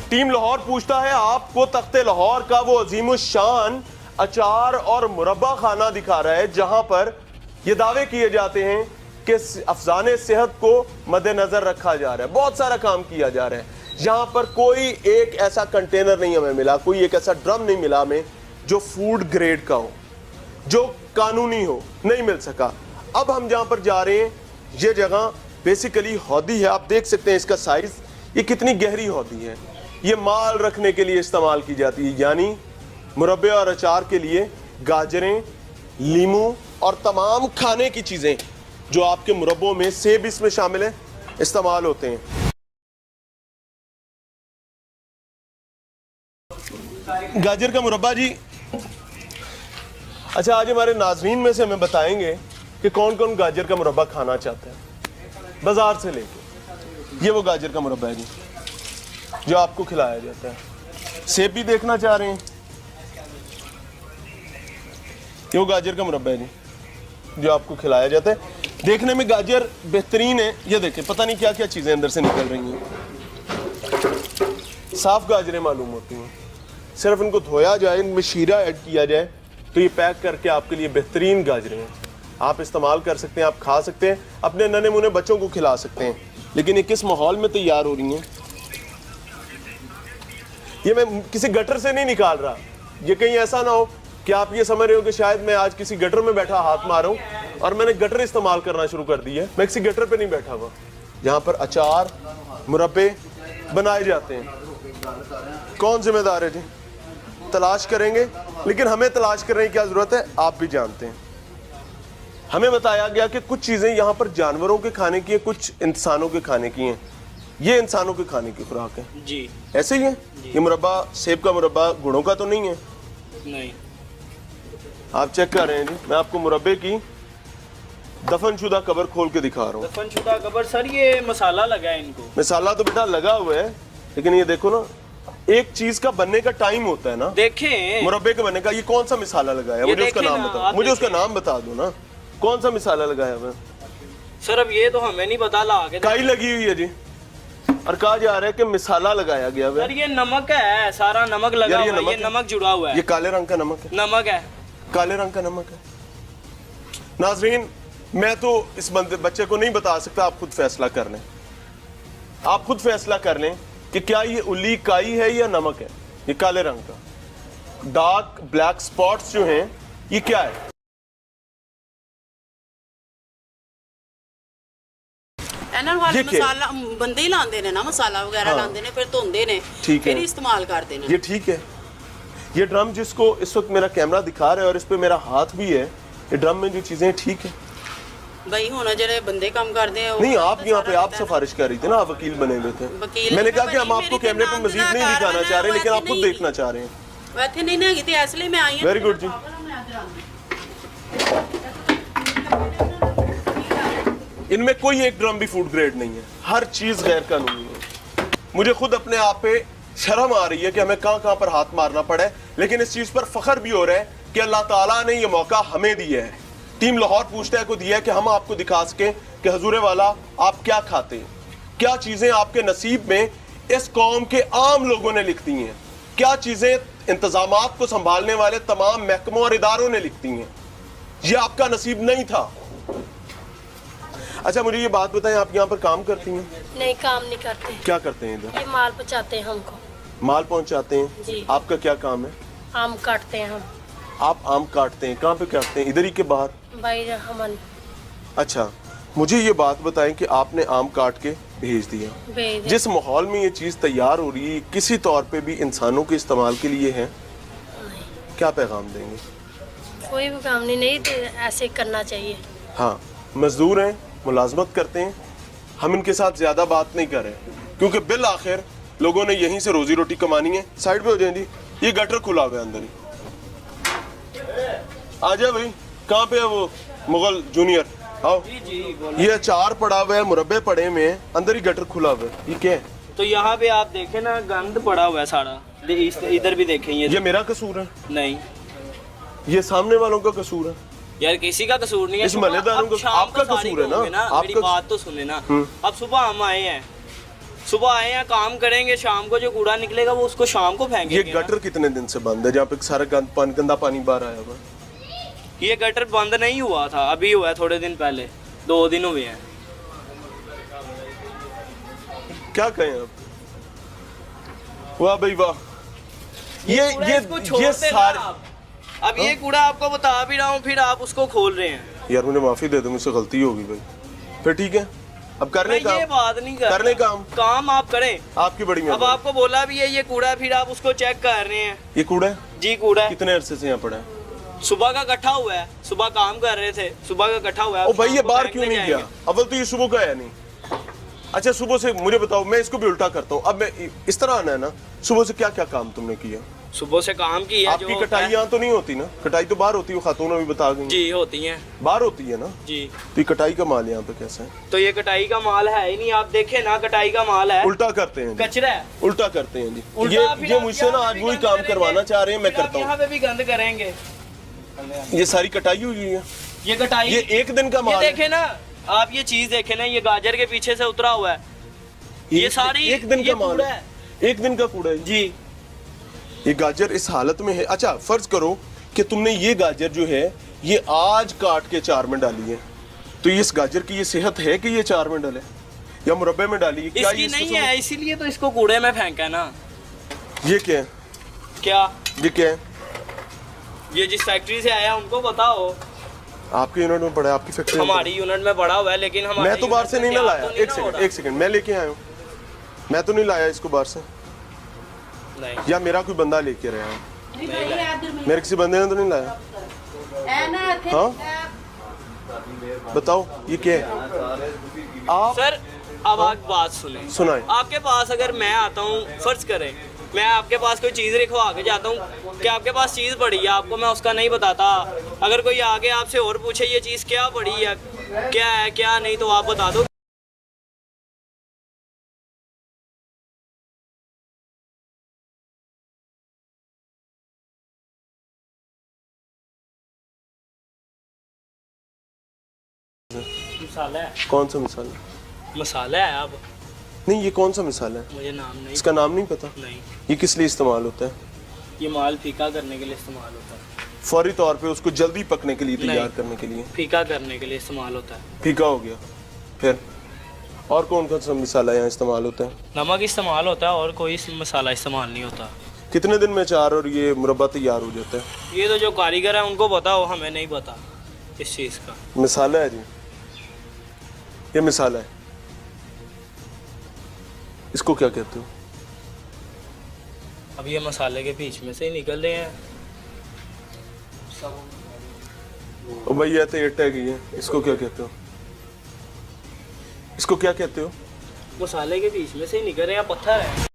Team Lahore पूछता है आपको तख्ते लाहौर का वो अजीमुशान अचार और मुरब्बा खाना दिखा रहा है जहां पर ये दावे किए जाते हैं कि अफजाने सेहत को मद्देनजर रखा जा रहा है, बहुत सारा काम किया जा रहा है। यहाँ पर कोई एक ऐसा कंटेनर नहीं हमें मिला, कोई एक ऐसा ड्रम नहीं मिला हमें जो फूड ग्रेड का हो, जो कानूनी हो, नहीं मिल सका। अब हम जहाँ पर जा रहे हैं ये जगह बेसिकली हौदी है, आप देख सकते हैं इसका साइज, ये कितनी गहरी हौदी है। ये माल रखने के लिए इस्तेमाल की जाती है, यानी मुरब्बे और अचार के लिए गाजरें, लीमू और तमाम खाने की चीज़ें जो आपके मुरब्बों में, सेब इसमें शामिल है, इस्तेमाल होते हैं। गाजर का मुरब्बा जी। अच्छा, आज हमारे नाजरीन में से हमें बताएंगे कि कौन कौन गाजर का मुरब्बा खाना चाहते हैं बाजार से लेके। ये वो गाजर का मुरब्बा है जी जो आपको खिलाया जाता है। सेब भी देखना चाह रहे हैं, ये वो गाजर का मुरब्बा है जी जो आपको खिलाया जाता है। देखने में गाजर बेहतरीन है, ये देखें पता नहीं क्या क्या चीज़ें अंदर से निकल रही हैं। साफ गाजरें मालूम होती हैं, सिर्फ इनको धोया जाए, इनमें शीरा ऐड किया जाए तो ये पैक करके आपके लिए बेहतरीन गाजरें हैं। आप इस्तेमाल कर सकते हैं, आप खा सकते हैं, अपने नन्हे मुन्ने बच्चों को खिला सकते हैं। लेकिन ये किस माहौल में तैयार हो रही हैं, ये मैं किसी गटर से नहीं निकाल रहा। ये कहीं ऐसा ना हो कि आप ये समझ रहे हो कि शायद मैं आज किसी गटर में बैठा हाथ मारूं और मैंने गटर इस्तेमाल करना शुरू कर दी है। मैं किसी गटर पे नहीं बैठा हुआ, यहाँ पर अचार मुरब्बे बनाए जाते हैं। कौन जिम्मेदार है जी? तलाश करेंगे, लेकिन हमें तलाश करने की क्या जरूरत है आप भी जानते हैं। हमें बताया गया कि कुछ चीजें यहाँ पर जानवरों के खाने की है, कुछ इंसानों के खाने की हैं। ये इंसानों के खाने की खुराक है जी, ऐसे ही है। ये मुरब्बा, सेब का मुरब्बा गुड़ों का तो नहीं है? नहीं। आप चेक कर रहे हैं जी, मैं आपको मुरब्बे की दफनशुदा कबर खोल के दिखा रहा हूँ। दफनशुदा कबर सर, ये मसाला लगा है इनको। मसाला तो बेटा लगा हुआ है, लेकिन ये देखो ना, एक चीज का बनने का टाइम होता है ना, देखें मुरब्बे के बनने का। ये कौन सा मसाला लगाया है? मुझे उसका नाम बता, मुझे उसका नाम बता दो ना, कौन सा मसाला लगाया हुआ है? सर अब ये तो हमें नहीं पता, ला के काई लगी हुई है जी, और कहा जा रहा है कि मसाला लगाया गया है। सर ये नमक है, सारा नमक लगा हुआ है, ये नमक जुड़ा हुआ है। ये काले रंग का नमक है, नमक है, काले रंग का नमक है। नाजरीन, मैं तो इस बच्चे को नहीं बता सकता, आप खुद फैसला कर लें। आप खुद फैसला कर लें कि क्या ये उल्ली काई है या नमक है। ये काले रंग का डार्क ब्लैक स्पॉट्स जो हैं, ये क्या है? वाले मसाला बंदे ही लांदे ने ना, मसाला वगैरह लांदे ने, फिर धोंदे ने, फिर इस्तेमाल करते ने। ये ठीक है। ये ड्रम जिसको इस वक्त मेरा कैमरा दिखा रहा है और इस पे मेरा हाथ भी है, ये ड्रम में जो चीजें ठीक है भाई। होना जरे बंदे काम करते हैं। नहीं, आप यहाँ पे आप सिफारिश कर रही थी ना, आप वकील बने हुए थे। मैंने कहा कि हम आपको कैमरे पे मजीद नहीं दिखाना चाह रहे, लेकिन आप खुद देखना चाह रहे हैं। वैसे नहीं ना, इसलिए मैं आई हूं। वेरी गुड जी। इनमें कोई एक ड्रम भी फूड ग्रेड नहीं है, हर चीज गैर कानूनी है। मुझे खुद अपने आप पे शर्म आ रही है कि हमें कहां कहां पर हाथ मारना पड़े, लेकिन इस चीज पर फख्र भी हो रहा है कि अल्लाह ताला ने यह मौका हमें दिया है। टीम लाहौर पूछता है को दिया है कि हम आपको दिखा सकें कि हुजूर वाला आप क्या खाते हैं, क्या चीजें आपके नसीब में इस कौम के आम लोगों ने लिख दी हैं, क्या चीजें इंतजामात को संभालने वाले तमाम महकमों और इदारों ने लिख दी हैं। ये आपका नसीब नहीं था। अच्छा, मुझे ये बात बताएं, आप यहाँ पर काम करती हैं? नहीं, काम नहीं करते। क्या करते हैं इधर? ये माल पहुँचाते हैं हमको। माल पहुँचाते हैं जी। आपका क्या काम है? आम काटते हैं हम। आप आम काटते हैं, कहाँ पे काटते हैं? इधर ही के बाहर? भाई हमन। अच्छा, मुझे ये बात बताएं कि आपने आम काट के भेज दिया, जिस माहौल में ये चीज़ तैयार हो रही है, किसी तौर पे भी इंसानों के इस्तेमाल के लिए है, क्या पैगाम देंगे? कोई भी काम नहीं, तो ऐसे करना चाहिए। हाँ, मजदूर हैं, मुलाजमत करते हैं, हम इनके साथ ज्यादा बात नहीं कर रहे, क्योंकि बिल आखिर लोगों ने यहीं से रोजी रोटी कमानी है। साइड पे हो जाए जी, ये गटर खुला हुआ है अंदर ही। आ जाए भाई, कहाँ पे है वो मुगल जूनियर? आओ। ये अचार पड़ा हुआ है, मुरब्बे पड़े हुए हैं, अंदर ही गटर खुला हुआ है, ये क्या है? तो यहाँ पे आप देखें ना, गंद पड़ा हुआ है सारा, इधर भी देखें। ये मेरा कसूर है? नहीं, ये सामने वालों का कसूर है यार, किसी का कसूर नहीं है। इस महल्लेदारों का, आपका कसूर है ना। मेरी बात तो सुने ना। अब सुबह हम आए हैं, सुबह आए हैं काम करेंगे, शाम को जो कूड़ा निकलेगा वो उसको शाम को फेंकेंगे। ये गटर कितने दिन से बंद है जहाँ पे सारा गंदा पानी बाहर आया हुआ? ये गटर बंद नहीं हुआ था, अभी हुआ है थोड़े दिन पहले, 2 दिन हुए हैं। क्या कहें आप? वाह भाई वाह, ये सारे, अब ये कूड़ा आपको बता भी रहा हूँ, फिर आप उसको खोल रहे हैं। यार मुझे माफी दे दो, मुझसे गलती होगी भाई। फिर ठीक है, अब करने का ये बात नहीं करने काम आप करें, आपकी बड़ी अब मेहरबानी। आपको बोला भी है ये कूड़ा, फिर आप उसको चेक कर रहे हैं। ये कूड़ा है जी, कूड़ा है। कितने अरसे से यहाँ पड़ा है? सुबह का इकट्ठा हुआ है, सुबह काम कर रहे थे, सुबह का इकट्ठा हुआ है। ओ भाई, ये शाम को बाहर क्यों फेंकने नहीं किया? जाएंगे। अव्वल तो ये सुबह का है नहीं। अच्छा सुबह से मुझे बताओ, मैं इसको भी उल्टा करता हूँ। अब मैं इस तरह आना है ना, सुबह से क्या क्या काम तुमने किया? सुबह से काम किया। आपकी कटाई यहाँ तो नहीं होती ना? कटाई तो बाहर होती है, खातून अभी बता देंगे। जी होती है, बाहर होती है ना जी। तो ये कटाई का माल यहाँ पे कैसे है? तो ये कटाई का माल है ही नहीं, आप देखें ना, कटाई का माल है। उल्टा करते हैं जी, कचरा है, उल्टा करते हैं जी। उल्टा फिर ये आप मुझसे ना यहाँ आज पे वही भी काम गंद करवाना चाह रहे हैं, मैं फिर आप करता यहाँ हूँ। पे भी गंद करेंगे। ये सारी कटाई हुई है, ये कटाई, ये एक दिन का ये माल है। देखे ना आप, ये चीज देखे ना, ये गाजर के पीछे से उतरा हुआ है। ये सारी एक दिन ये का माल कूड़ा है, एक दिन का कूड़ा है जी। ये गाजर इस हालत में है। अच्छा फर्ज करो कि तुमने ये गाजर जो है ये आज काट के चार में डाली है, तो ये इस गाजर की ये सेहत है कि ये चार में डाले या मुरब्बे में डाली है? क्या इसकी ये नहीं है, इसीलिए तो इसको कूड़े में फेंका है ना। ये क्या है? क्या ये क्या है? ये जिस फैक्ट्री से आया उनको बताओ। आपके यूनिट में पड़ा है? आपकी फैक्ट्री में हमारी यूनिट में बड़ा हुआ है, लेकिन हमारे मैं तो बाहर से नहीं ना लाया। तो एक सेकंड मैं लेके आया हूँ, मैं तो नहीं लाया इसको बाहर से, नहीं। या मेरा कोई बंदा लेके रहा है? मेरे किसी बंदे ने तो नहीं लाया? हाँ बताओ ये क्या है? आप सर अब आप बात सुनाएं। आपके पास अगर मैं आता हूँ, फर्ज करें मैं आपके पास कोई चीज़ लिखवा के जाता हूँ कि आपके पास चीज़ पड़ी है, आपको मैं उसका नहीं बताता। अगर कोई आगे आपसे और पूछे ये चीज़ क्या पड़ी है, क्या है क्या नहीं, तो आप बता दो। मसाला है। कौन सा मिसाल है? मसाला है। अब नहीं ये कौन सा मिसाल है? मुझे नाम नहीं, इसका नाम नहीं पता? नहीं। ये किस लिए इस्तेमाल होता है? ये माल फीका करने के लिए इस्तेमाल होता है। फौरी तौर पे उसको जल्दी पकने के लिए, तैयार करने के लिए फीका करने के लिए इस्तेमाल होता है। फीका हो गया। फिर और कौन कौन सा मसाला यहाँ इस्तेमाल होता है? नमक इस्तेमाल होता है और कोई मसाला इस्तेमाल नहीं होता। कितने दिन में अचार और ये मुरब्बा तैयार हो जाता है? ये तो जो कारीगर है उनको पता हो, हमें नहीं पता इस चीज़ का। मिसाला है जी, ये मिसाला है। इसको क्या कहते हो? अब ये मसाले के बीच में से ही निकल रहे हैं। ओ भाई ये तो एट है, इसको क्या कहते हो? इसको क्या कहते हो? मसाले के बीच में से ही निकल रहे हैं, पत्थर है।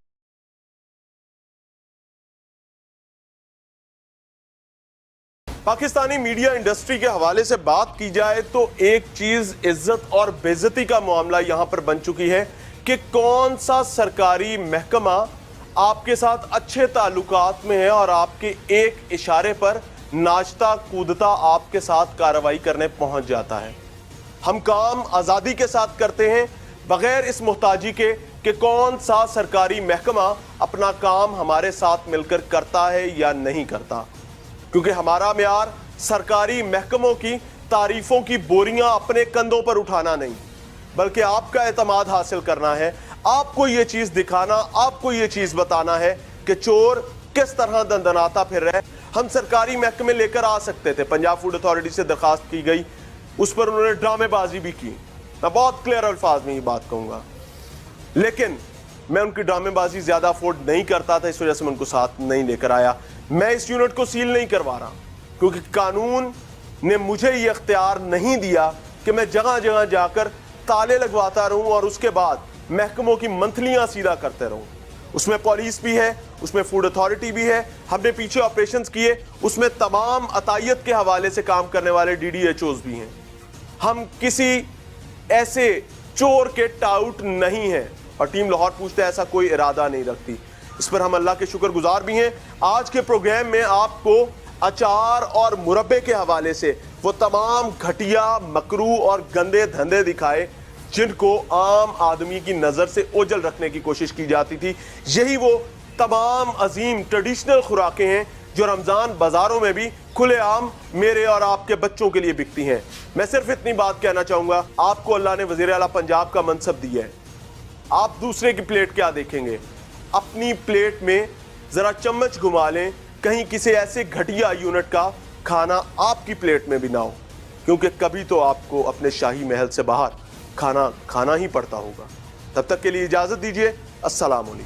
पाकिस्तानी मीडिया इंडस्ट्री के हवाले से बात की जाए तो एक चीज इज्जत और बेइज्जती का मामला यहां पर बन चुकी है कि कौन सा सरकारी महकमा आपके साथ अच्छे ताल्लुकात में है और आपके एक इशारे पर नाचता कूदता आपके साथ कार्रवाई करने पहुंच जाता है। हम काम आज़ादी के साथ करते हैं, बगैर इस मुहताजी के कि कौन सा सरकारी महकमा अपना काम हमारे साथ मिलकर करता है या नहीं करता, क्योंकि हमारा म्यार सरकारी महकमों की तारीफों की बोरियां अपने कंधों पर उठाना नहीं, बल्कि आपका एतमाद हासिल करना है। आपको ये चीज दिखाना, आपको ये चीज बताना है कि चोर किस तरह दंदनाता फिर रहे। हम सरकारी महकमे लेकर आ सकते थे, पंजाब फूड अथॉरिटी से दरखास्त की गई, उस पर उन्होंने ड्रामेबाजी भी की। मैं बहुत क्लियर अल्फाज में ये बात कहूंगा, लेकिन मैं उनकी ड्रामेबाजी ज्यादा अफोर्ड नहीं करता था, इस वजह से मैं उनको साथ नहीं लेकर आया। मैं इस यूनिट को सील नहीं करवा रहा क्योंकि कानून ने मुझे ये इख्तियार नहीं दिया कि मैं जगह जगह जाकर ताले लगवाता रहूं और उसके बाद महकमों की मंथलियां सीधा करते रहूं। उसमें पुलिस भी है, उसमें फूड अथॉरिटी भी है, हमने पीछे ऑपरेशंस किए, उसमें तमाम अतायत के हवाले से काम करने वाले DDHOs भी हैं। हम किसी ऐसे चोर के टाउट नहीं हैं और टीम लाहौर पूछते ऐसा कोई इरादा नहीं रखती। इस पर हम अल्लाह के शुक्रगुजार भी हैं। आज के प्रोग्राम में आपको अचार और मुरब्बे के हवाले से वो तमाम घटिया, मकरू और गंदे धंधे दिखाए जिनको आम आदमी की नज़र से ओझल रखने की कोशिश की जाती थी। यही वो तमाम अजीम ट्रेडिशनल खुराकें हैं जो रमज़ान बाज़ारों में भी खुलेआम मेरे और आपके बच्चों के लिए बिकती हैं। मैं सिर्फ इतनी बात कहना चाहूँगा, आपको अल्लाह ने वज़ीर आला पंजाब का मनसब दिया है, आप दूसरे की प्लेट क्या देखेंगे? अपनी प्लेट में ज़रा चम्मच घुमा लें, कहीं किसी ऐसे घटिया यूनिट का खाना आपकी प्लेट में भी ना हो, क्योंकि कभी तो आपको अपने शाही महल से बाहर खाना खाना ही पड़ता होगा। तब तक के लिए इजाज़त दीजिए। अस्सलाम वालेकुम।